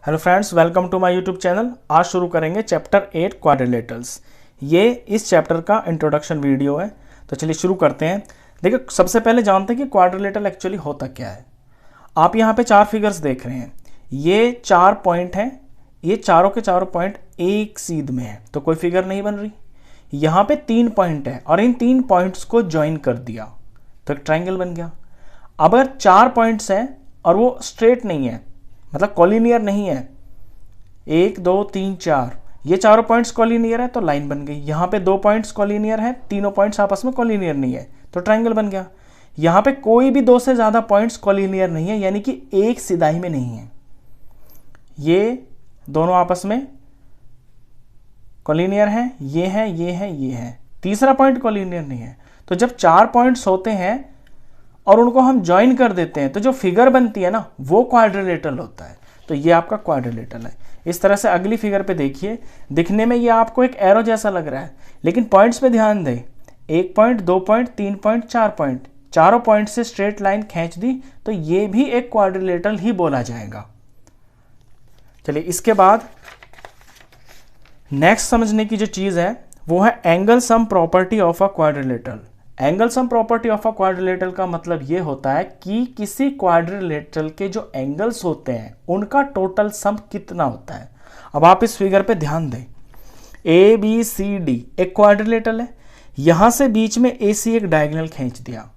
Hello friends, welcome to my YouTube channel. आज शुरू करेंगे चैप्टर 8 क्वाड्रिलेटरल्स। ये इस चैप्टर का इंट्रोडक्शन वीडियो है। तो चलिए शुरू करते हैं। देखिए, सबसे पहले जानते हैं कि क्वाड्रिलेटरल एक्चुअली होता क्या है। आप यहाँ पे चार फिगर्स देख रहे हैं, ये चार पॉइंट हैं, ये चारों के चारों पॉइंट एक सीध में है, तो कोई फिगर नहीं बन रही। यहाँ पे तीन पॉइंट है और इन तीन पॉइंट्स को ज्वाइन कर दिया तो एक ट्राइंगल बन गया। अब अगर चार पॉइंट्स हैं और वो स्ट्रेट नहीं है, मतलब कॉलिनियर नहीं है, 1 2 3 4, ये चारों पॉइंट्स कॉलिनियर है तो लाइन बन गई। यहाँ पे दो पॉइंट्स कॉलिनियर है, तीनों पॉइंट्स आपस में कॉलिनियर नहीं है तो ट्राइंगल बन गया। यहाँ पे कोई भी दो से ज्यादा पॉइंट्स कॉलिनियर नहीं है, यानी कि एक सिदाई में नहीं है, ये दोनों आपस में कॉलिनियर है, ये है, ये है, ये है। तीसरा पॉइंट कॉलिनियर नहीं है। तो जब चार पॉइंट्स होते हैं और उनको हम ज्वाइन कर देते हैं तो जो फिगर बनती है ना, वो क्वाड्रिलेटरल होता है। तो ये आपका क्वाड्रिलेटरल है। इस तरह से अगली फिगर पे देखिए, दिखने में ये आपको एक एरो जैसा लग रहा है, लेकिन पॉइंट्स पे ध्यान दें। 1 पॉइंट, 2 पॉइंट, 3 पॉइंट, 4 पॉइंट, चारों पॉइंट से स्ट्रेट लाइन खींच दी तो ये भी एक क्वाड्रिलेटरल ही बोला जाएगा। चलिए, इसके बाद नेक्स्ट समझने की जो चीज है वो है angle sum property of a quadrilateral. Angle sum property of a quadrilateral का मतलब ये होता है कि किसी क्वाड्रिलेटरल के जो एंगल्स होते हैं उनका टोटल सम कितना होता है। अब आप इस फिगर पे ध्यान दें, ए बी सी डी एक क्वाड्रिलेटरल है, यहां से बीच में ए सी एक डायगोनल खींच दिया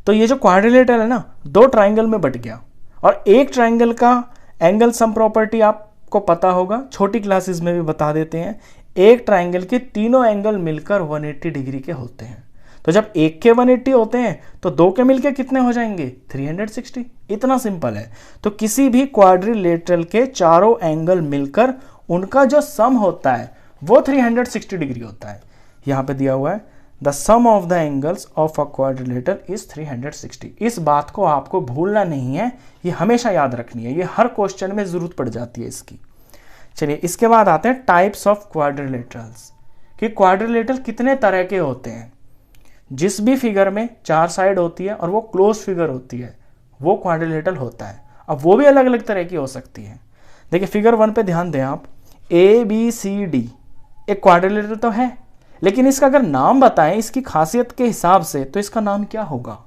तो ये जो क्वाड्रिलेटरल है ना, दो ट्राइंगल में बट गया। और एक ट्राइंगल का एंगल सम प्रॉपर्टी आपको पता होगा, छोटी क्लासेस में भी बता देते हैं। एक ट्राइंगल के तीनों एंगल मिलकर 180 डिग्री के होते हैं। तो जब एक के 180 होते हैं तो दो के मिलके कितने हो जाएंगे? 360। इतना सिंपल है। तो किसी भी क्वाड्रिलेटरल के चारों एंगल मिलकर उनका जो सम होता है वो 360 डिग्री होता है। यहां पे दिया हुआ है the sum of the angles of a quadrilateral is 360। इस बात को आपको भूलना नहीं है, ये हमेशा याद रखनी है, ये हर क्वेश्चन में जरूरत पड़ जाती है इसकी। चलिए, इसके बाद आते हैं टाइप्स ऑफ क्वाड्रिलेटरल्स, कि क्वाड्रिलेटरल कितने तरह के होते हैं। जिस भी फिगर में चार साइड होती है और वो क्लोज फिगर होती है वो क्वाड्रिलेटरल होता है। अब वो भी अलग अलग तरह की हो सकती है। देखिए, फिगर 1 पे ध्यान दें आप, ए बी सी डी एक क्वाड्रिलेटरल तो है, लेकिन इसका अगर नाम बताएं इसकी खासियत के हिसाब से तो इसका नाम क्या होगा?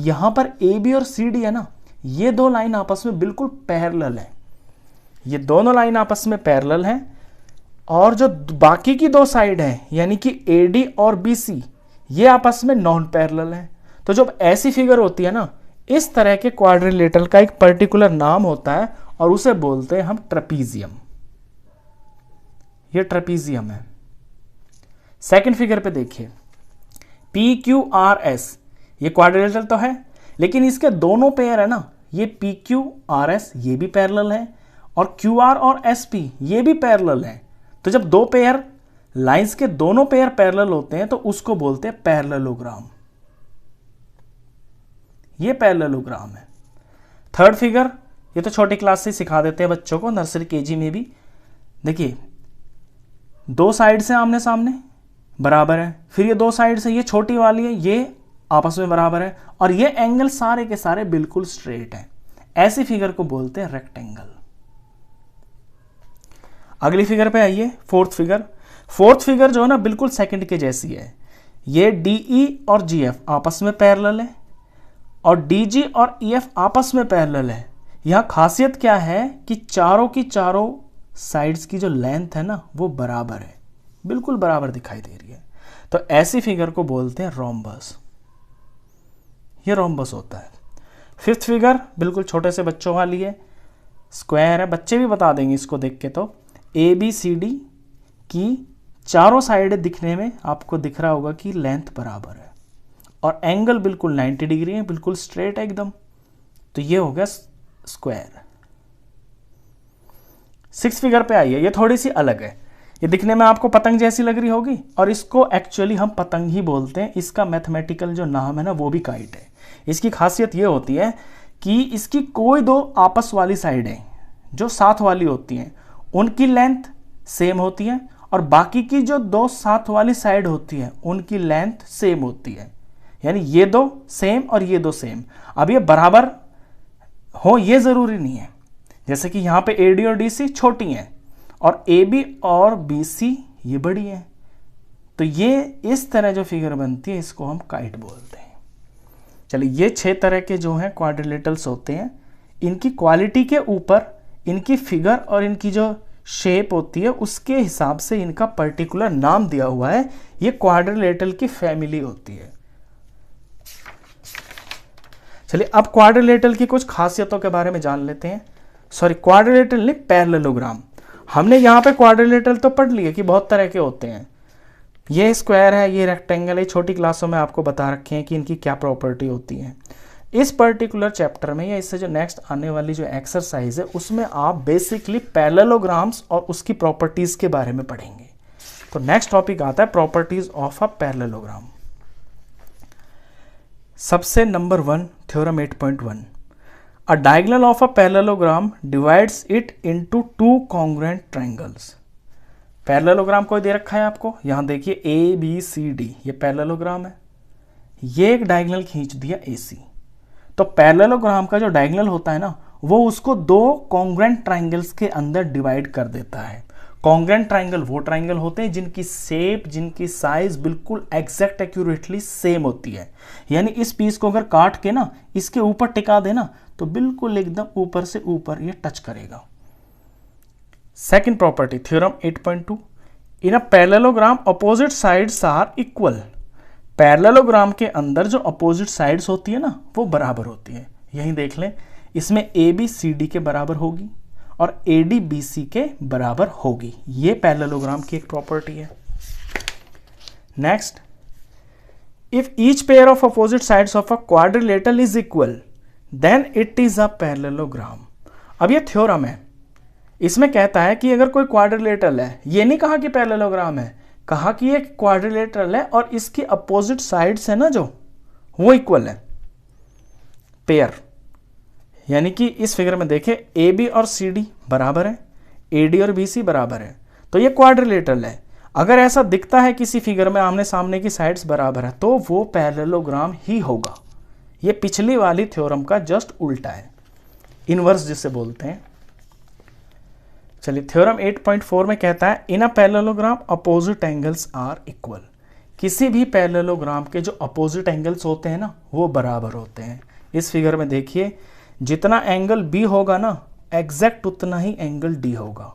यहां पर ए बी और सी डी है ना, ये दो लाइन आपस में बिल्कुल पैरेलल है, ये दोनों लाइन आपस में पैरेलल है। और जो बाकी की दो साइड है यानी कि ए डी और बी सी, ये आपस में नॉन पैरेलल है। तो जब ऐसी फिगर होती है ना, इस तरह के क्वाड्रिलेटरल का एक पर्टिकुलर नाम होता है और उसे बोलते हैं हम ट्रेपीजियम। ये ट्रेपीजियम है। सेकंड फिगर पे देखिए, पी क्यू आर एस ये क्वाड्रिलेटरल तो है, लेकिन इसके दोनों पेयर है ना, ये पी क्यू आर एस ये भी पैरेलल है और क्यू आर और एस पी ये भी पैरेलल है। तो जब दो पेयर लाइंस के दोनों पेयर पैरेलल होते हैं तो उसको बोलते हैं पैरेललोग्राम। ये पैरेललोग्राम है। थर्ड फिगर, ये तो छोटी क्लास से सिखा देते हैं बच्चों को, नर्सरी केजी में भी। देखिए, दो साइड से आमने सामने बराबर है, फिर ये दो साइड से, ये छोटी वाली है, ये आपस में बराबर है, और ये एंगल सारे के सारे बिल्कुल स्ट्रेट है। ऐसी फिगर को बोलते हैं रेक्टेंगल। अगली फिगर पे आइए, फोर्थ फिगर। फोर्थ फिगर जो है ना, बिल्कुल सेकंड के जैसी है। ये DE और GF आपस में पैरेलल है और DG और EF आपस में पैरेलल है। यहां खासियत क्या है कि चारों की चारों साइड्स की जो लेंथ है ना, वो बराबर है, बिल्कुल बराबर दिखाई दे रही है। तो ऐसी फिगर को बोलते हैं रोम्बस। ये रोम्बस होता है। फिफ्थ फिगर बिल्कुल छोटे से बच्चों वाली है, स्क्वायर है, बच्चे भी बता देंगे इसको देख के। तो ABCD की चारों साइड दिखने में आपको दिख रहा होगा कि लेंथ बराबर है और एंगल बिल्कुल 90 डिग्री है, बिल्कुल स्ट्रेट है एकदम। तो ये हो गया स्क्वायर। सिक्स फिगर पे आइए, ये थोड़ी सी अलग है। ये दिखने में आपको पतंग जैसी लग रही होगी और इसको एक्चुअली हम पतंग ही बोलते हैं। इसका मैथमेटिकल जो नाम है ना, वो भी काइट है। इसकी खासियत ये होती है कि इसकी कोई दो आपस वाली साइडें जो साथ वाली होती हैं उनकी लेंथ सेम होती है और बाकी की जो दो साथ वाली साइड होती है उनकी लेंथ सेम होती है। यानी ये दो सेम और ये दो सेम। अब ये बराबर हो ये जरूरी नहीं है, जैसे कि यहाँ पे AD और DC छोटी हैं और AB और BC ये बड़ी हैं, तो ये इस तरह जो फिगर बनती है इसको हम काइट बोलते हैं। चलिए, ये 6 तरह के जो हैं क्वाड्रिलेटरल्स होते हैं, इनकी क्वालिटी के ऊपर इनकी फिगर और इनकी जो शेप होती है उसके हिसाब से इनका पर्टिकुलर नाम दिया हुआ है। ये क्वाड्रिलेटरल की फैमिली होती है। चलिए, अब क्वाड्रिलेटरल की कुछ खासियतों के बारे में जान लेते हैं। सॉरी, क्वाड्रिलेटरल नहीं, पैरेललोग्राम। हमने यहाँ पे क्वाड्रिलेटरल तो पढ़ लिया कि बहुत तरह के होते हैं। ये स्क्वायर है, ये रेक्टेंगल है, छोटी क्लासों में आपको बता रखे हैं कि इनकी क्या प्रॉपर्टी होती है। इस पर्टिकुलर चैप्टर में या इससे जो नेक्स्ट आने वाली जो एक्सरसाइज है उसमें आप बेसिकली पैरेललोग्राम्स और उसकी प्रॉपर्टीज के बारे में पढ़ेंगे। तो नेक्स्ट टॉपिक आता है प्रॉपर्टीज ऑफ अ पैरेललोग्राम। सबसे number 1, theorem 8.1, a diagonal of a parallelogram divides it into 2 congruent triangles. Parallelogram कोई दे रखा है आपको, यहां देखिए ABCD, ये पैरेललोग्राम है। ये एक डायगोनल खींच दिया AC। तो पैरेललोग्राम का जो डायगोनल होता है ना, वो उसको 2 कॉन्ग्रुएंट ट्रायंगल्स के अंदर डिवाइड कर देता है। कॉन्ग्रुएंट ट्रायंगल वो ट्रायंगल होते हैं जिनकी शेप, जिनकी साइज बिल्कुल एग्जैक्ट एक्यूरेटली सेम होती है। यानी इस पीस को अगर काट के ना इसके ऊपर टिका देना तो बिल्कुल एकदम ऊपर से ऊपर ये टच करेगा। Second property, theorem 8.2, in a parallelogram opposite sides are equal. Parallelogram के अंदर जो अपोजिट साइड्स होती है ना वो बराबर होती है। यही देख लें, इसमें ABCD के बराबर होगी और ADBC के बराबर होगी। ये पैरेललोग्राम की एक प्रॉपर्टी है। Next, if each pair of opposite sides of a quadrilateral is equal then it is a parallelogram. अब ये थ्योरम है, इसमें कहता है कि अगर कोई क्वाड्रिलेटरल है, ये नहीं कहा कि पैरेललोग्राम है, कहा कि ये क्वाड्रिलेटरल है और इसकी अपोजिट साइड्स है ना जो वो इक्वल है, पेयर। यानी कि इस फिगर में देखें AB और CD बराबर है, AD और BC बराबर है, तो ये क्वाड्रिलेटरल है। अगर ऐसा दिखता है किसी फिगर में आमने सामने की साइड्स बराबर है तो वो पैरेललोग्राम ही होगा। ये पिछली वाली थ्योरम का जस्ट उल्टा है, इनवर्स जिसे बोलते हैं। चलिए, थ्योरम 8.4 में कहता है in a parallelogram opposite angles are equal. किसी भी पैरेललोग्राम के जो अपोजिट एंगल्स होते हैं ना वो बराबर होते हैं। इस फिगर में देखिए, जितना एंगल B होगा ना एग्जैक्ट उतना ही एंगल D होगा,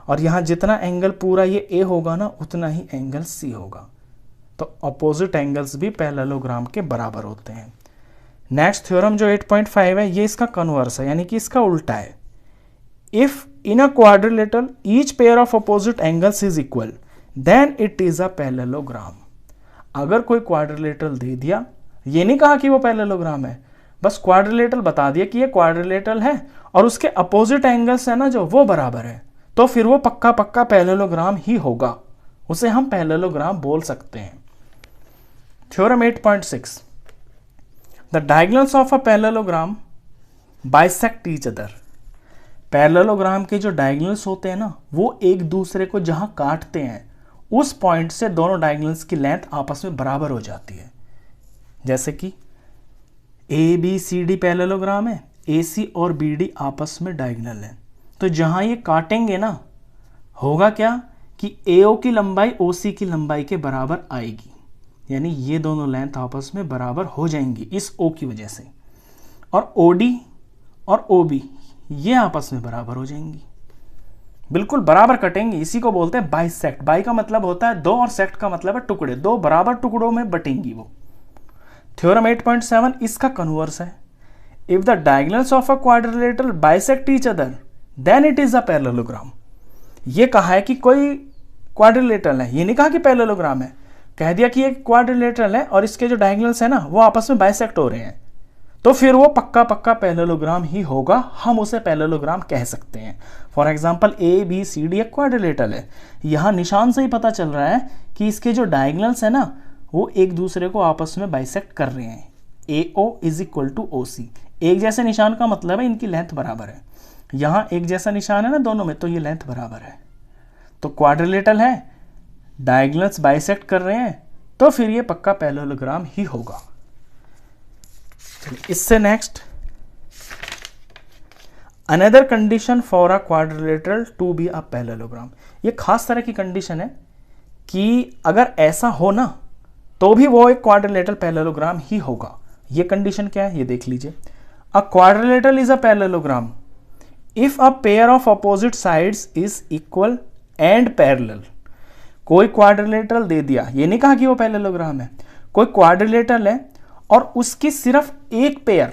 और यहाँ जितना एंगल पूरा ये A होगा ना उतना ही एंगल C होगा। तो अपोजिट एंगल्स भी पैरेललोग्राम के बराबर होते हैं। नेक्स्ट थ्योरम जो 8.5 है ये इसका कन्वर्स है, यानी कि इसका उल्टा है। If in a quadrilateral each pair of opposite angles is equal then it is a parallelogram. अगर कोई क्वाड्रिलेटरल दे दिया, ये नहीं कहा कि वो पैरेललोग्राम है, बस क्वाड्रिलेटरल बता दिया कि ये क्वाड्रिलेटरल है और उसके अपोजिट एंगल्स है ना जो वो बराबर है, तो फिर वो पक्का पक्का पैरेललोग्राम ही होगा, उसे हम पैरेललोग्राम बोल सकते हैं। Theorem 8.6, the diagonals of a parallelogram bisect each other. Parallelogram के जो डायगोनल्स होते हैं ना वो एक दूसरे को जहां काटते हैं उस पॉइंट से दोनों डायगोनल्स की लेंथ आपस में बराबर हो जाती है। जैसे कि ABCD पैरेललोग्राम है, AC और BD आपस में डायगोनल है, तो जहां ये काटेंगे ना होगा क्या कि AO की लंबाई OC की लंबाई के बराबर आएगी, यानी ये दोनों लेंथ आपस में बराबर हो जाएंगी इस O की वजह से, और OD और OB ये आपस में बराबर हो जाएंगी, बिल्कुल बराबर कटेंगी। इसी को बोलते हैं बाइसेक्ट। बाई का मतलब होता है दो और सेक्ट का मतलब है टुकड़े, दो बराबर टुकड़ों में बटेंगी वो। थ्योरम 8.7 इसका कन्वर्स है। If the diagonals of a quadrilateral bisect each other than it is a parallelogram. ये कहा है कि कोई क्वाड्रिलेटरल है, ये नहीं कहा कि पैरेललोग्राम है, कह दिया कि एक क्वाड्रिलेटरल है और इसके जो डायगोनल्स है ना वो आपस में बाइसेक्ट हो रहे हैं, तो फिर वो पक्का पक्का पैरेललोग्राम ही होगा, हम उसे पैरेललोग्राम कह सकते हैं। फॉर एग्जांपल ABCD एक क्वाड्रिलेटरल है, यहाँ निशान से ही पता चल रहा है कि इसके जो डायगोनल्स है ना वो एक दूसरे को आपस में बाइसेक्ट कर रहे हैं। AO is equal to OC, एक जैसे निशान का मतलब है इनकी लेंथ बराबर है। यहाँ एक जैसा निशान है ना दोनों में, तो ये लेंथ बराबर है, तो क्वाड्रिलेटरल है, डायगोनल्स बाइसेक्ट कर रहे हैं, तो फिर ये पक्का पैरेललोग्राम ही होगा। इससे next, another condition for a quadrilateral to be a parallelogram. ये खास तरह की कंडीशन है कि अगर ऐसा हो ना तो भी वो एक क्वाड्रिलेटरल पैरेललोग्राम ही होगा। ये कंडीशन क्या है ये देख लीजिए। अ quadrilateral is a parallelogram if a pair of opposite sides is equal and parallel. कोई क्वाड्रिलेटरल दे दिया, ये नहीं कहा कि वो पैरेललोग्राम है, कोई क्वाड्रिलेटरल है और उसकी सिर्फ एक पेयर,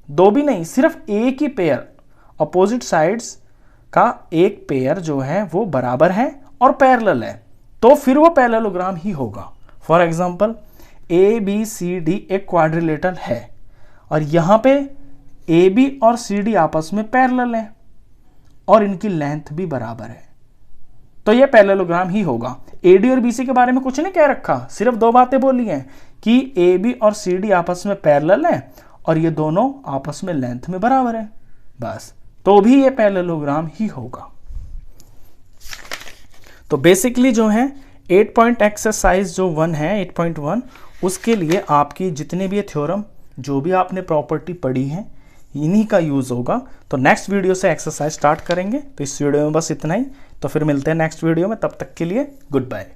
दो भी नहीं, सिर्फ एक ही पेयर, अपोजिट साइड्स का एक पेयर जो है वो बराबर है और पैरेलल है, तो फिर वो पैरेललोग्राम ही होगा। For example A B C D एक क्वाड्रिलेटरल है और यहां पे ए बी और सी डी आपस में पैरेलल है और इनकी लेंथ भी बराबर है, तो ये पैरेललोग्राम ही होगा। एडी और बीसी के बारे में कुछ नहीं कह रखा, सिर्फ दो बातें बोली हैं कि ए बी और सी डी आपस में पैरेलल है और ये दोनों आपस में लेंथ में बराबर है, बस, तो भी ये पैरेललोग्राम ही होगा। तो बेसिकली जो है 8 पॉइंट एक्सरसाइज जो 1 है 8.1, उसके लिए आपकी जितने भी थ्योरम जो भी आपने प्रॉपर्टी पढ़ी है इन्हीं का यूज होगा। तो नेक्स्ट वीडियो से एक्सरसाइज स्टार्ट करेंगे। तो इस वीडियो में बस इतना ही, तो फिर मिलते हैं नेक्स्ट वीडियो में, तब तक के लिए गुड बाय।